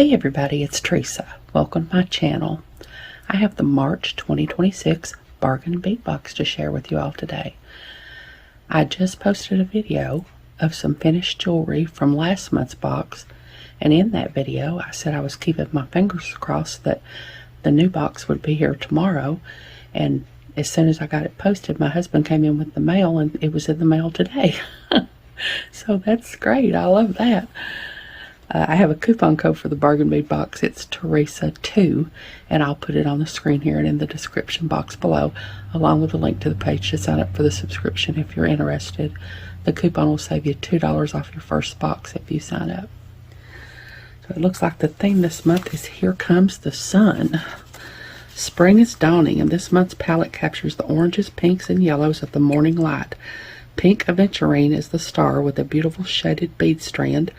Hey everybody, it's Teresa. Welcome to my channel. I have the March 2026 bargain bead box to share with you all today. I just posted a video of some finished jewelry from last month's box, and in that video I said I was keeping my fingers crossed that the new box would be here tomorrow, and as soon as I got it posted, my husband came in with the mail and it was in the mail today. So that's great. I love that. I have a coupon code for the bargain bead box. It's Teresa2, and I'll put it on the screen here and in the description box below, along with a link to the page to sign up for the subscription if you're interested. The coupon will save you $2 off your first box if you sign up. So it looks like the theme this month is Here Comes the Sun. Spring is dawning, and this month's palette captures the oranges, pinks, and yellows of the morning light. Pink aventurine is the star with a beautiful shaded bead strand,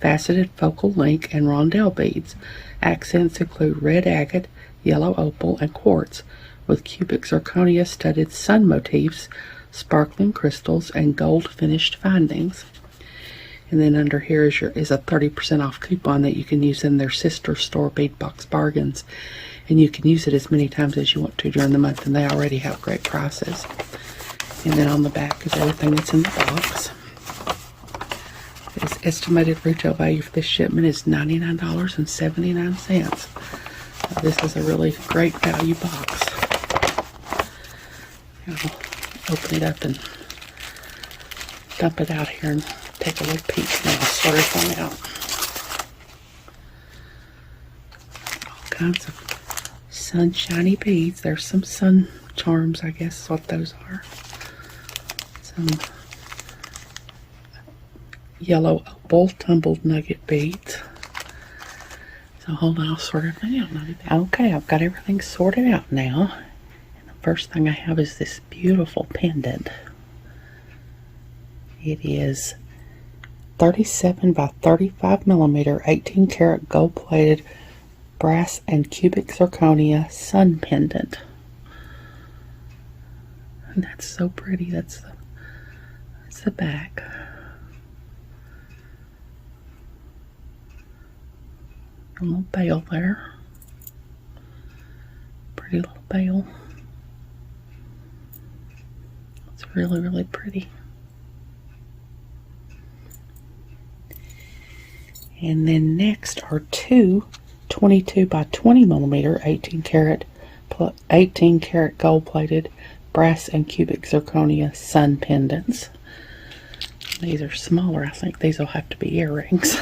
faceted focal link, and rondelle beads. Accents include red agate, yellow opal, and quartz, with cubic zirconia studded sun motifs, sparkling crystals, and gold finished findings. And then under here is a 30% off coupon that you can use in their sister store Bead Box Bargains, and you can use it as many times as you want to during the month, and they already have great prices. And then on the back is everything that's in the box. Its estimated retail value for this shipment is $99.79. This is a really great value box. I'll open it up and dump it out here and take a little peek, and I'll sort everything out. All kinds of sunshiny beads. There's some sun charms, I guess is what those are. Some yellow opal tumbled nugget beads. So hold on, I'll sort everything out. Okay, I've got everything sorted out now. And the first thing I have is this beautiful pendant. It is 37 by 35 millimeter, 18 karat gold plated brass and cubic zirconia sun pendant. And that's so pretty. That's the back. A little bale there. Pretty little bale. It's really, really pretty. And then next are two 22 by 20 millimeter, 18 karat gold plated brass and cubic zirconia sun pendants. These are smaller. I think these will have to be earrings.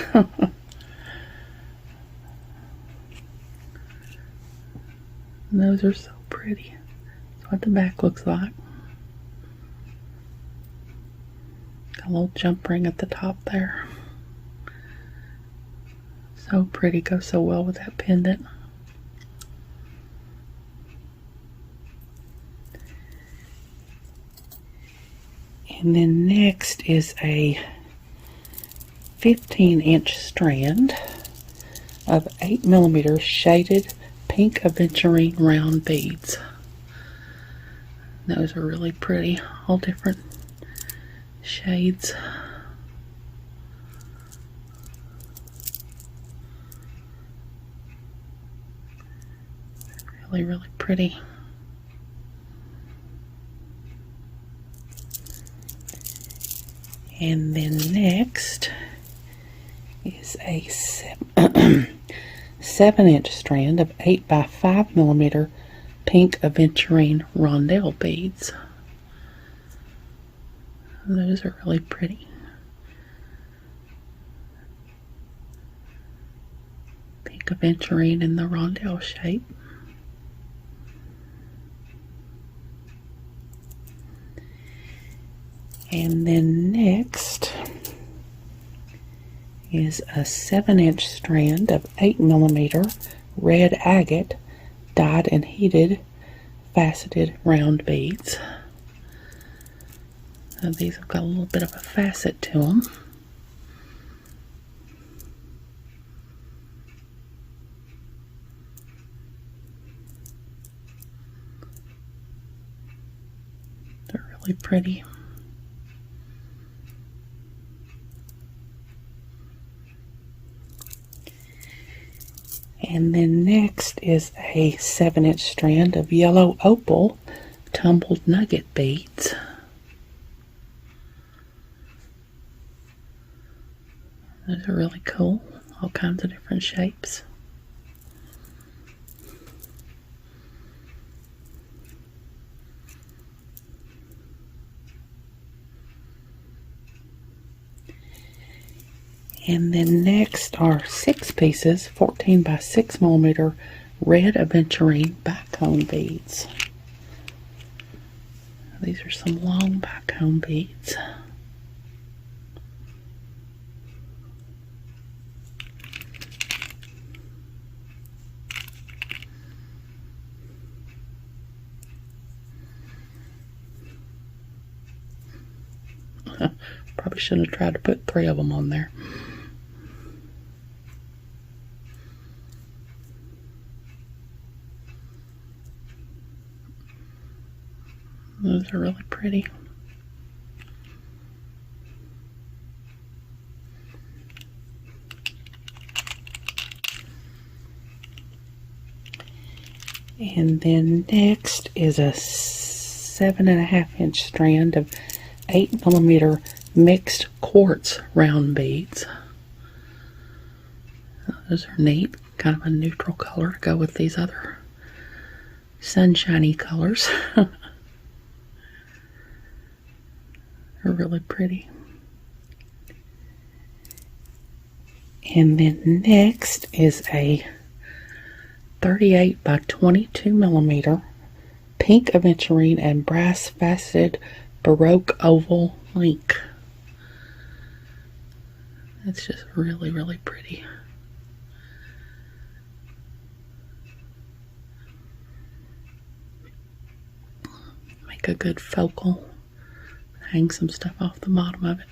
And those are so pretty. That's what the back looks like. Got a little jump ring at the top there. So pretty. Goes so well with that pendant. And then next is a 15-inch strand of 8 millimeter shaded pink aventurine round beads. Those are really pretty, all different shades. Really, really pretty. And then next is a 7-inch strand of 8 by 5 millimeter pink aventurine rondelle beads. Those are really pretty. Pink aventurine in the rondelle shape. And then next is a 7-inch strand of 8 millimeter red agate dyed and heated faceted round beads. Now these have got a little bit of a facet to them. They're really pretty. And then next is a 7-inch strand of yellow opal tumbled nugget beads. Those are really cool, all kinds of different shapes. And then next are 6 pieces, 14 by 6 millimeter red aventurine backcomb beads. These are some long backcomb beads. Probably shouldn't have tried to put 3 of them on there. Those are really pretty. And then next is a 7.5-inch strand of 8 millimeter mixed quartz round beads. Those are neat, kind of a neutral color to go with these other sunshiny colors. They're really pretty. And then next is a 38 by 22 millimeter pink aventurine and brass faceted Baroque oval link. It's just really, really pretty. Make a good focal. Hang some stuff off the bottom of it.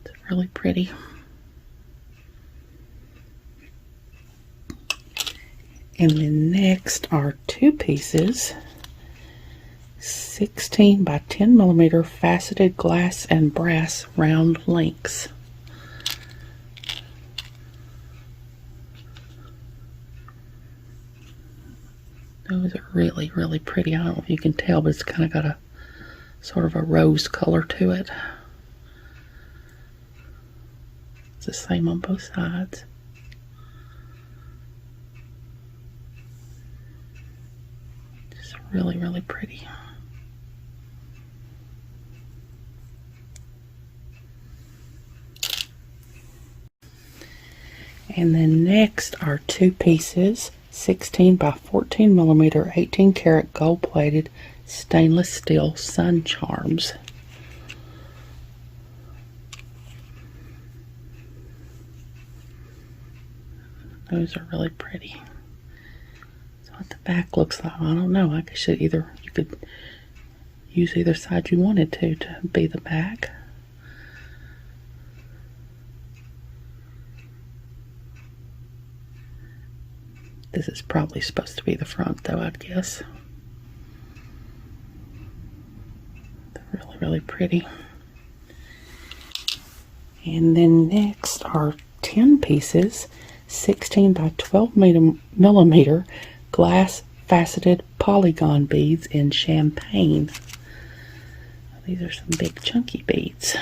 It's really pretty. And then next are 2 pieces, 16 by 10 millimeter faceted glass and brass round links. Those are really, really pretty. I don't know if you can tell, but it's kind of got a sort of a rose color to it. It's the same on both sides. Just really, really pretty. And then next are 2 pieces, 16 by 14 millimeter 18 karat gold plated stainless steel sun charms. Those are really pretty. That's what the back looks like. I don't know. I guess you could use either side you wanted to be the back. This is probably supposed to be the front, though, I'd guess. Really, really pretty. And then next are 10 pieces, 16 by 12 millimeter glass faceted polygon beads in champagne. These are some big chunky beads.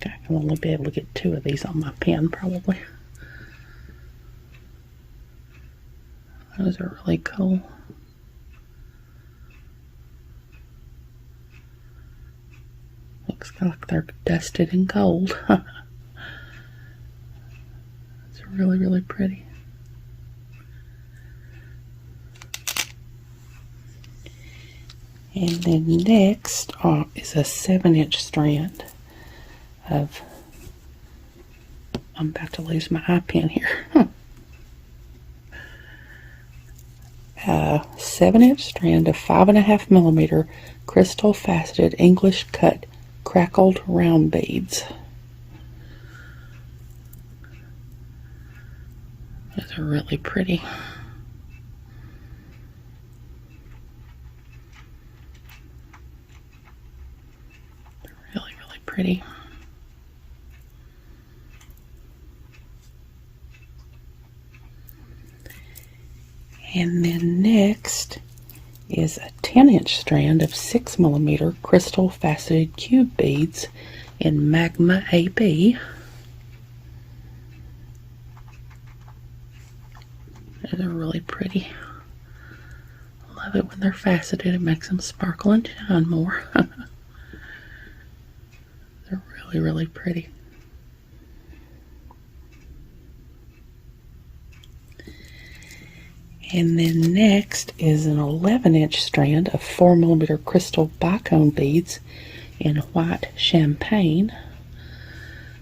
I can only be able to get 2 of these on my pen, probably. Those are really cool. Looks like they're dusted in gold. It's really, really pretty. And then next is a 7-inch strand of, I'm about to lose my eye pen here. A 7-inch strand of 5.5 millimeter crystal faceted English cut crackled round beads. Those are really pretty. They're really, really pretty. And then next is a 10-inch strand of 6mm crystal faceted cube beads in Magma AB. They're really pretty. Love it when they're faceted. It makes them sparkle and shine more. They're really, really pretty. And then next is an 11-inch strand of 4mm crystal bicone beads in white champagne.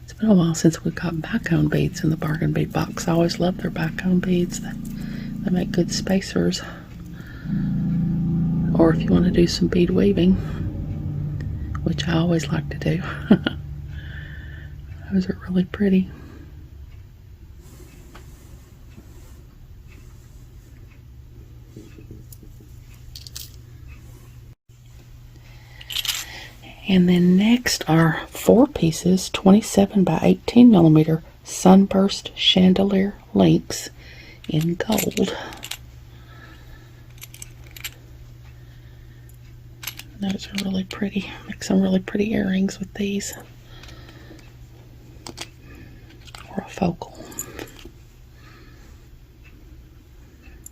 It's been a while since we got bicone beads in the bargain bead box. I always love their bicone beads. They make good spacers. Or if you want to do some bead weaving, which I always like to do. Those are really pretty. And then next are 4 pieces 27 by 18mm sunburst chandelier links in gold. Those are really pretty. Make some really pretty earrings with these. Or a focal.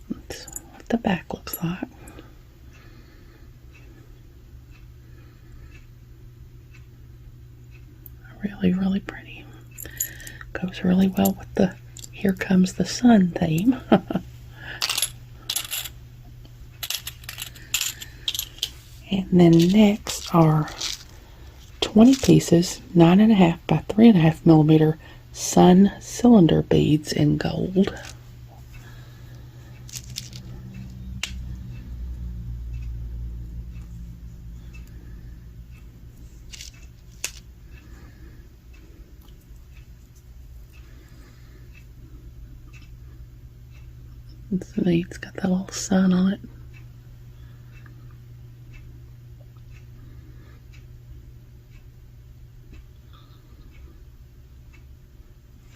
That's what the back looks like. Really, really pretty. Goes really well with the Here Comes the Sun theme. And then next are 20 pieces 9.5 by 3.5mm sun cylinder beads in gold. It's neat. It's got that little sun on it.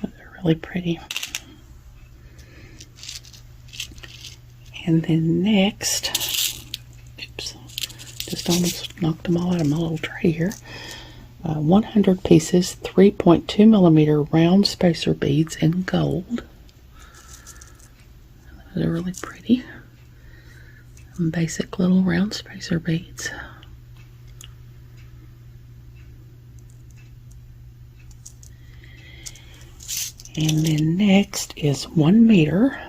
They're really pretty. And then next, oops, just almost knocked them all out of my little tray here. 100 pieces 3.2mm round spacer beads in gold. They're really pretty. Basic little round spacer beads. And then next is 1 meter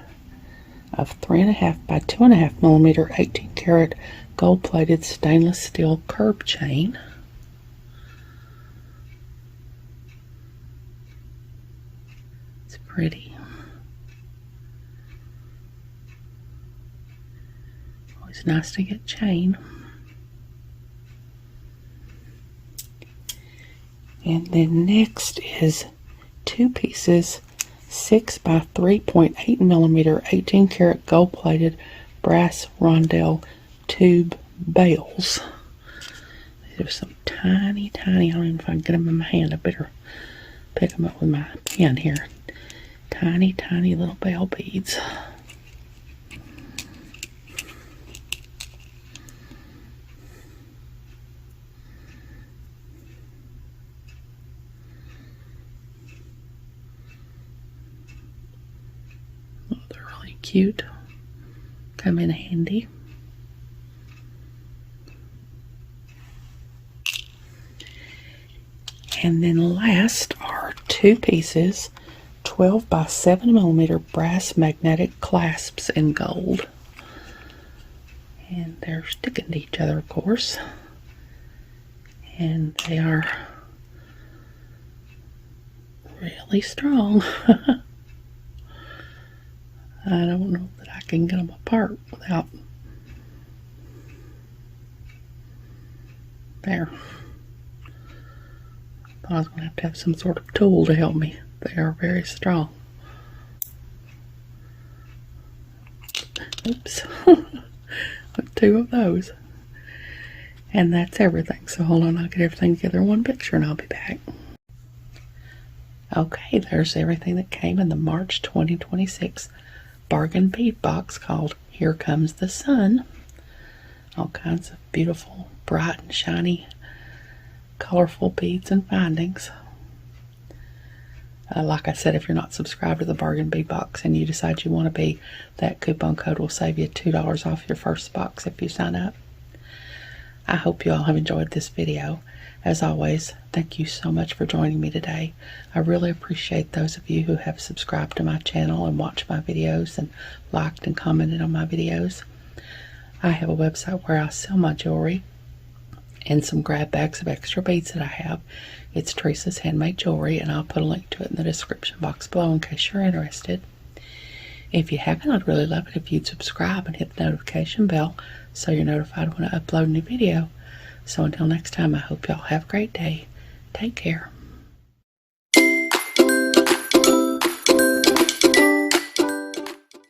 of 3.5 by 2.5mm 18 karat gold plated stainless steel curb chain. It's pretty. Always nice to get chain. And then next is 2 pieces 6 by 3.8mm 18 karat gold plated brass rondelle tube bells. These are some tiny, tiny, I don't even know if I can get them in my hand. I better pick them up with my pen here. Tiny, tiny little bell beads. Cute, come in handy. And then last are 2 pieces 12 by 7mm brass magnetic clasps in gold. And they're sticking to each other, of course. And they are really strong. I don't know that I can get them apart without there. Thought I was going to have some sort of tool to help me. They are very strong. Oops. With 2 of those. And that's everything. So hold on, I'll get everything together in one picture and I'll be back. Okay, there's everything that came in the March 2026 bargain bead box called Here Comes the Sun. All kinds of beautiful, bright and shiny, colorful beads and bindings. Like I said, if you're not subscribed to the Bargain Bead Box and you decide you want to be, that coupon code will save you $2 off your first box if you sign up. I hope you all have enjoyed this video. As always, thank you so much for joining me today. I really appreciate those of you who have subscribed to my channel and watched my videos and liked and commented on my videos. I have a website where I sell my jewelry and some grab bags of extra beads that I have. It's Teresa's Handmade Jewelry, and I'll put a link to it in the description box below in case you're interested. If you haven't, I'd really love it if you'd subscribe and hit the notification bell so you're notified when I upload a new video. So until next time, I hope y'all have a great day. Take care.